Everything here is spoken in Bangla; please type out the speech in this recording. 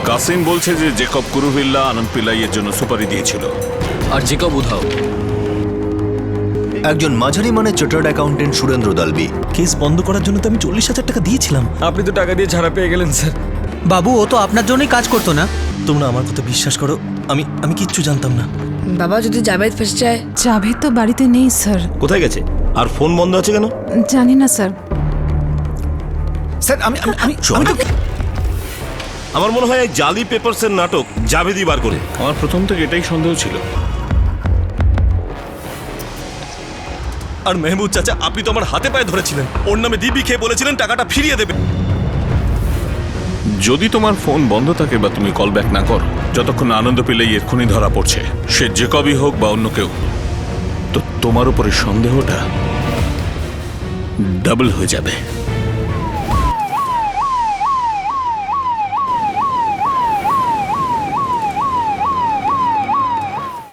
কাসিম বলছে যে জেকব কুরুভিল্লা আনন্দ পিল্লাইয়ের জন্য সুপারি দিয়েছিল। আর জেকব উধাও। একজন মাঝারি মানের চার্টার্ড অ্যাকাউন্টেন্ট সুরেন্দ্র দালবি। কেস বন্ধ করার জন্য তো আমি 40,000 টাকা দিয়েছিলাম। আপনি তো টাকা দিয়ে ছাড়া পেয়ে গেলেন স্যার। বাবু ও তো আপনার জন্যই কাজ করতো না। তোমরা আমার কথা বিশ্বাস করো, আমি কিচ্ছু জানতাম না। বাবা যদি জাভেদ ফেসে যায়। জাভেদ তো বাড়িতে নেই স্যার। কোথায় গেছে? আর ফোন বন্ধ আছে কেন? জানি না স্যার। স্যার আমি আমার মনে হয় এই জালি পেপারসের নাটক জাভেদই বার করে। আমার প্রথম থেকে এটাই সন্দেহ ছিল। আর মেহমুদ চাচা, আপনি তো আমার হাতে পায়ে ধরেছিলেন, ওর নামে দিবি খেয়ে বলেছিলেন টাকাটা ফিরিয়ে দেবে। যদি তোমার ফোন বন্ধ থাকে বা তুমি কল ব্যাক না করো, যতক্ষণ আনন্দ পিল্লাই এক্ষুনি ধরা পড়ছে, সে জেকবই হোক বা অন্য কেউ, তো তোমার উপরে সন্দেহটা ডাবল হয়ে যাবে।